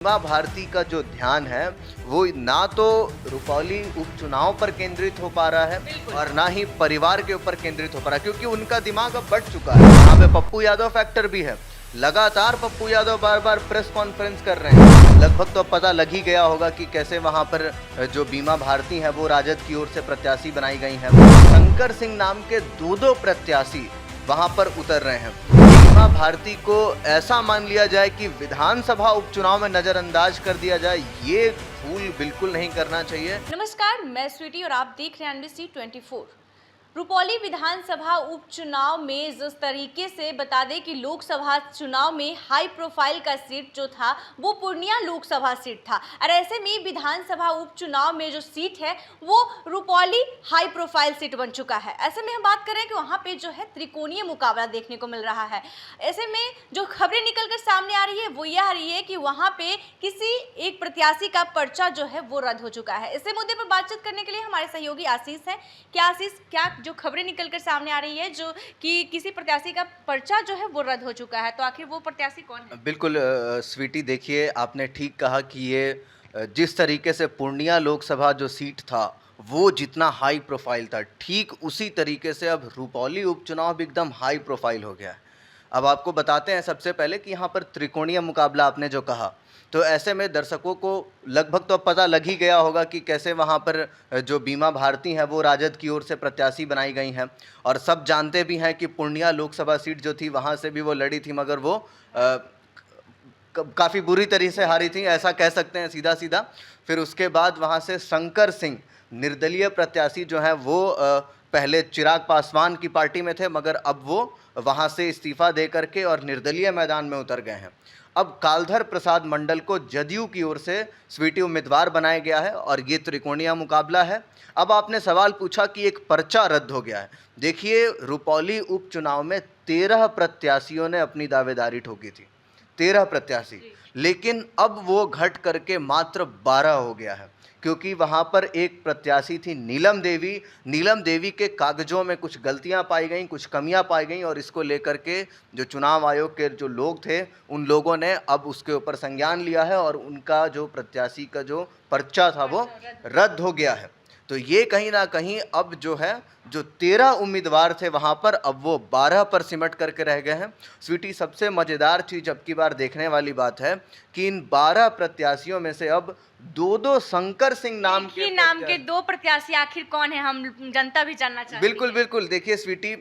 बीमा भारती का जो ध्यान है वो ना तो रुपौली उपचुनाव पर केंद्रित हो पा रहा है और ना ही परिवार के ऊपर केंद्रित हो पा रहा है, क्योंकि उनका दिमाग अब बढ़ चुका है। यहाँ पे पप्पू यादव फैक्टर भी है। लगातार पप्पू यादव बार बार प्रेस कॉन्फ्रेंस कर रहे हैं। लगभग तो पता लग ही गया होगा कि कैसे वहां पर जो बीमा भारती है वो राजद की ओर से प्रत्याशी बनाई गई है। शंकर सिंह नाम के दो प्रत्याशी वहां पर उतर रहे हैं। बीमा भारती को ऐसा मान लिया जाए कि विधानसभा उपचुनाव में नजरअंदाज कर दिया जाए, ये भूल बिल्कुल नहीं करना चाहिए। नमस्कार, मैं स्वीटी और आप देख रहे हैं एनबीसी 24। रुपौली विधानसभा उपचुनाव में जिस तरीके से बता दें कि लोकसभा चुनाव में हाई प्रोफाइल का सीट जो था वो पूर्णिया लोकसभा सीट था, और ऐसे में विधानसभा उपचुनाव में जो सीट है वो रुपौली हाई प्रोफाइल सीट बन चुका है। ऐसे में हम बात करें कि वहाँ पे जो है त्रिकोणीय मुकाबला देखने को मिल रहा है। ऐसे में जो खबरें निकलकर सामने आ रही है वो यह आ रही है कि वहाँ पे किसी एक प्रत्याशी का पर्चा जो है वो रद्द हो चुका है। इसी मुद्दे पर बातचीत करने के लिए हमारे सहयोगी आशीष हैं। क्या आशीष, क्या जो खबरें निकलकर सामने आ रही है जो कि किसी प्रत्याशी का पर्चा जो है वो रद्द हो चुका है, तो आखिर वो प्रत्याशी कौन है? बिल्कुल स्वीटी, देखिए आपने ठीक कहा कि ये जिस तरीके से पूर्णिया लोकसभा जो सीट था वो जितना हाई प्रोफाइल था, ठीक उसी तरीके से अब रुपौली उपचुनाव भी एकदम हाई प्रोफाइल हो गया है। अब आपको बताते हैं सबसे पहले कि यहाँ पर त्रिकोणीय मुकाबला आपने जो कहा, तो ऐसे में दर्शकों को लगभग तो पता लग ही गया होगा कि कैसे वहाँ पर जो बीमा भारती हैं वो राजद की ओर से प्रत्याशी बनाई गई हैं। और सब जानते भी हैं कि पूर्णिया लोकसभा सीट जो थी वहाँ से भी वो लड़ी थी, मगर वो काफ़ी बुरी तरीके से हारी थी, ऐसा कह सकते हैं सीधा सीधा। फिर उसके बाद वहाँ से शंकर सिंह निर्दलीय प्रत्याशी जो हैं वो पहले चिराग पासवान की पार्टी में थे, मगर अब वो वहाँ से इस्तीफा दे करके और निर्दलीय मैदान में उतर गए हैं। अब कालधर प्रसाद मंडल को जदयू की ओर से स्वीटी उम्मीदवार बनाया गया है और ये त्रिकोणीय मुकाबला है। अब आपने सवाल पूछा कि एक पर्चा रद्द हो गया है। देखिए, रुपौली उपचुनाव में 13 प्रत्याशियों ने अपनी दावेदारी ठोकी थी, 13 प्रत्याशी, लेकिन अब वो घट करके मात्र 12 हो गया है, क्योंकि वहाँ पर एक प्रत्याशी थी नीलम देवी। नीलम देवी के कागजों में कुछ गलतियाँ पाई गई, कुछ कमियाँ पाई गई, और इसको लेकर के जो चुनाव आयोग के जो लोग थे उन लोगों ने अब उसके ऊपर संज्ञान लिया है और उनका जो प्रत्याशी का जो पर्चा था वो रद्द हो गया है। तो ये कहीं ना कहीं अब जो है जो 13 उम्मीदवार थे वहाँ पर अब वो 12 पर सिमट करके रह गए हैं। स्वीटी, सबसे मज़ेदार चीज़ अब की बार देखने वाली बात है कि इन 12 प्रत्याशियों में से अब दो शंकर सिंह नाम के दो प्रत्याशी आखिर कौन है, हम जनता भी जानना चाहते हैं। बिल्कुल बिल्कुल, देखिए स्वीटी,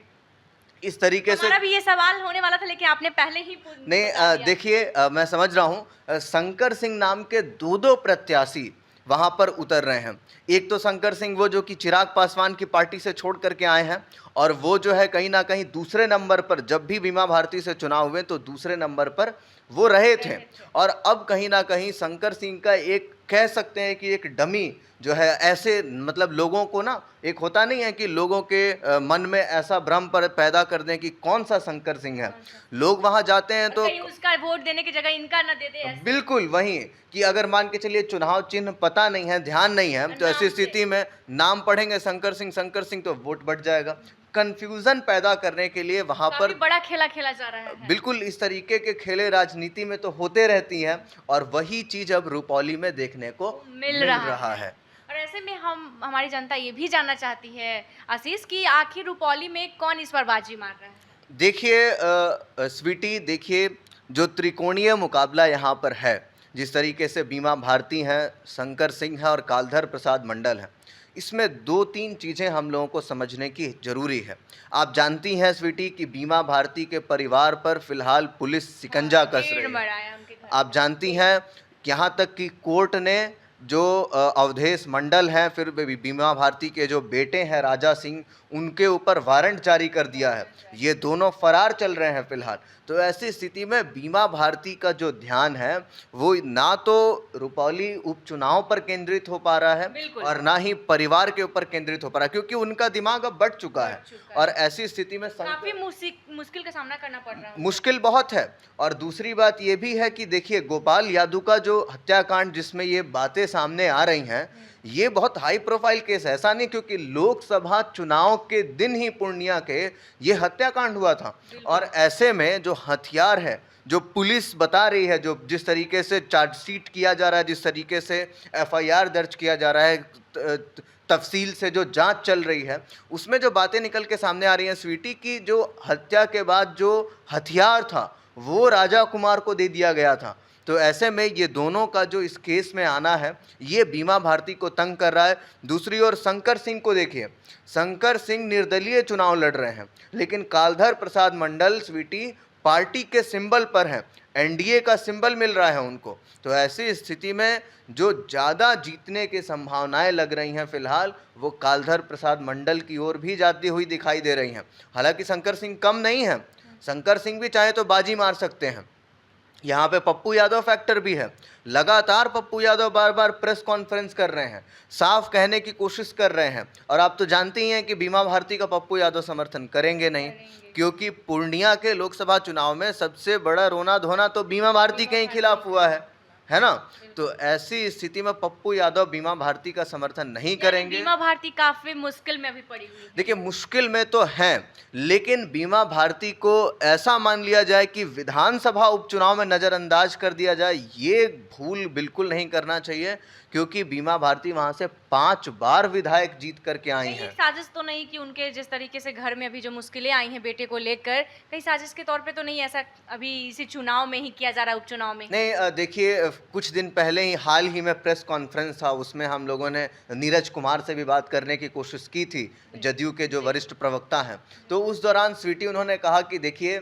इस तरीके से हमारा भी ये सवाल होने वाला था, लेकिन आपने पहले ही नहीं, देखिए मैं समझ रहा हूँ। शंकर सिंह नाम के दो प्रत्याशी वहाँ पर उतर रहे हैं। एक तो शंकर सिंह वो जो कि चिराग पासवान की पार्टी से छोड़ करके आए हैं, और वो जो है कहीं ना कहीं दूसरे नंबर पर, जब भी बीमा भारती से चुनाव हुए तो दूसरे नंबर पर वो रहे थे। और अब कहीं ना कहीं शंकर सिंह का एक, कह सकते हैं कि एक डमी जो है, ऐसे मतलब लोगों को ना, एक होता नहीं है कि लोगों के मन में ऐसा भ्रम पर पैदा कर दें कि कौन सा शंकर सिंह है। लोग वहां जाते हैं तो उसका वोट देने की जगह इनका ना दे दे। बिल्कुल वही कि अगर मान के चलिए चुनाव चिन्ह पता नहीं है, ध्यान नहीं है, तो ऐसी स्थिति में नाम पढ़ेंगे शंकर सिंह तो वोट बढ़ जाएगा। कंफ्यूजन पैदा करने के लिए वहां पर बड़ा खेला खेला जा रहा है। बिल्कुल, इस तरीके के खेले राजनीति में तो होते रहती हैं, और वही चीज अब रुपौली में देखने को मिल रहा है। और ऐसे में हमारी जनता ये भी जानना चाहती है आशीष कि आखिर रुपौली में कौन इस बार बाजी मार रहा है। देखिए स्वीटी, देखिए जो त्रिकोणीय मुकाबला यहाँ पर है, जिस तरीके से बीमा भारती हैं, शंकर सिंह है और कालधर प्रसाद मंडल है, इसमें 2-3 चीज़ें हम लोगों को समझने की ज़रूरी है। आप जानती हैं स्वीटी कि बीमा भारती के परिवार पर फिलहाल पुलिस शिकंजा कस रही है। आप जानती हैं कि यहाँ तक कि कोर्ट ने जो अवधेश मंडल हैं, फिर बीमा भारती के जो बेटे हैं राजा सिंह, उनके ऊपर वारंट जारी कर दिया है। ये दोनों फरार चल रहे हैं फिलहाल। तो ऐसी स्थिति में बीमा भारती का जो ध्यान है वो ना तो रुपौली उपचुनाव पर केंद्रित हो पा रहा है और ना ही परिवार के ऊपर केंद्रित हो पा रहा है, क्योंकि उनका दिमाग अब बढ़ चुका है। और ऐसी स्थिति में काफी मुश्किल का सामना करना पड़ रहा है। मुश्किल बहुत है। और दूसरी बात ये भी है कि देखिए, गोपाल यादव का जो हत्याकांड जिसमें ये बातें सामने आ रही हैं, ये बहुत हाई प्रोफाइल केस है। ऐसा नहीं, क्योंकि लोकसभा चुनाव के दिन ही पूर्णिया के ये हत्याकांड हुआ था। और ऐसे में जो हथियार है, जो पुलिस बता रही है, जो जिस तरीके से चार्जशीट किया जा रहा है, जिस तरीके से एफआईआर दर्ज किया जा रहा है, तफसील से जो जांच चल रही है, उसमें जो बातें निकल के सामने आ रही हैं स्वीटी की, जो हत्या के बाद जो हथियार था वो राजा कुमार को दे दिया गया था। तो ऐसे में ये दोनों का जो इस केस में आना है, ये बीमा भारती को तंग कर रहा है। दूसरी ओर शंकर सिंह को देखिए, शंकर सिंह निर्दलीय चुनाव लड़ रहे हैं, लेकिन कालधर प्रसाद मंडल स्वीटी पार्टी के सिंबल पर हैं, एनडीए का सिंबल मिल रहा है उनको। तो ऐसी स्थिति में जो ज़्यादा जीतने की संभावनाएं लग रही हैं फिलहाल, वो कालधर प्रसाद मंडल की ओर भी जाती हुई दिखाई दे रही हैं। हालांकि शंकर सिंह कम नहीं है, शंकर सिंह भी चाहे तो बाजी मार सकते हैं। यहाँ पे पप्पू यादव फैक्टर भी है। लगातार पप्पू यादव बार बार प्रेस कॉन्फ्रेंस कर रहे हैं, साफ कहने की कोशिश कर रहे हैं, और आप तो जानते ही हैं कि बीमा भारती का पप्पू यादव समर्थन करेंगे नहीं, क्योंकि पूर्णिया के लोकसभा चुनाव में सबसे बड़ा रोना धोना तो बीमा भारती के ही खिलाफ हुआ है ना। तो ऐसी स्थिति में पप्पू यादव बीमा भारती का समर्थन नहीं करेंगे। बीमा भारती काफी मुश्किल में अभी पड़ी हुई है। देखिए, मुश्किल में तो है, लेकिन बीमा भारती को ऐसा मान लिया जाए कि विधानसभा उपचुनाव में नज़रअंदाज कर दिया जाए, ये भूल बिल्कुल नहीं करना चाहिए, क्योंकि बीमा भारती वहां से 5 बार विधायक जीत करके आई हैं। साजिश तो नहीं कि उनके जिस तरीके से घर में अभी जो मुश्किलें आई हैं बेटे को लेकर, कहीं साजिश के तौर पे तो नहीं ऐसा अभी इसी चुनाव में ही किया जा रहा है, उपचुनाव में? नहीं, देखिए, कुछ दिन पहले ही हाल ही में प्रेस कॉन्फ्रेंस था, उसमें हम लोगों ने नीरज कुमार से भी बात करने की कोशिश की थी, जदयू के जो वरिष्ठ प्रवक्ता हैं। तो उस दौरान स्वीटी उन्होंने कहा कि देखिए,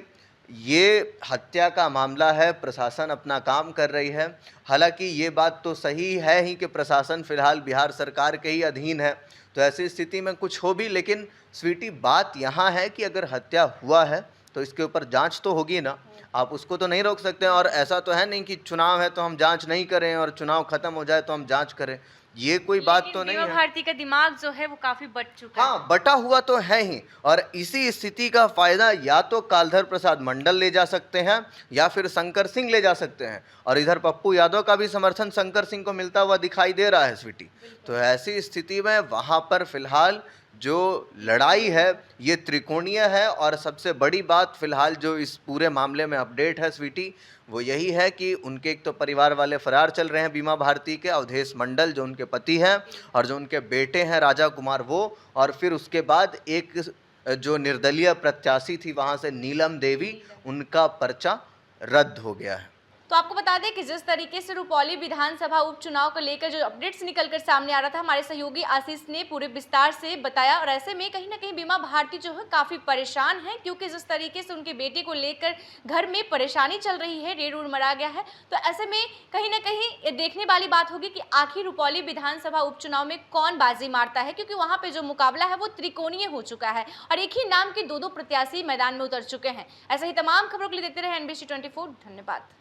ये हत्या का मामला है, प्रशासन अपना काम कर रही है। हालांकि ये बात तो सही है ही कि प्रशासन फिलहाल बिहार सरकार के ही अधीन है, तो ऐसी स्थिति में कुछ हो भी, लेकिन स्वीटी बात यहाँ है कि अगर हत्या हुआ है तो इसके ऊपर जांच तो होगी ना, आप उसको तो नहीं रोक सकते हैं। और ऐसा तो है नहीं कि चुनाव है तो हम जांच नहीं करें और चुनाव खत्म हो जाए तो हम जांच करें, ये कोई बात तो नहीं है। भारती का दिमाग जो है वो काफी बट चुका है। हाँ, बटा हुआ तो है ही, और इसी स्थिति का फायदा या तो कालधर प्रसाद मंडल ले जा सकते हैं या फिर शंकर सिंह ले जा सकते हैं, और इधर पप्पू यादव का भी समर्थन शंकर सिंह को मिलता हुआ दिखाई दे रहा है स्वीटी। तो ऐसी स्थिति में वहां पर फिलहाल जो लड़ाई है ये त्रिकोणीय है, और सबसे बड़ी बात फिलहाल जो इस पूरे मामले में अपडेट है स्वीटी, वो यही है कि उनके एक तो परिवार वाले फरार चल रहे हैं बीमा भारती के, अवधेश मंडल जो उनके पति हैं, और जो उनके बेटे हैं राजा कुमार वो, और फिर उसके बाद एक जो निर्दलीय प्रत्याशी थी वहाँ से नीलम देवी, उनका पर्चा रद्द हो गया है। तो आपको बता दें कि जिस तरीके से रुपौली विधानसभा उपचुनाव को लेकर जो अपडेट्स निकलकर सामने आ रहा था, हमारे सहयोगी आशीष ने पूरे विस्तार से बताया, और ऐसे में कहीं ना कहीं बीमा भारती जो है काफी परेशान है, क्योंकि जिस तरीके से उनके बेटे को लेकर घर में परेशानी चल रही है, रेड उड़ मरा गया है। तो ऐसे में कहीं ना कहीं ये देखने वाली बात होगी कि आखिर रुपौली विधानसभा उपचुनाव में कौन बाजी मारता है, क्योंकि वहां पे जो मुकाबला है वो त्रिकोणीय हो चुका है, और एक ही नाम के 2-2 प्रत्याशी मैदान में उतर चुके हैं। ऐसे ही तमाम खबरों के लिए देखते रहे NBC 24। धन्यवाद।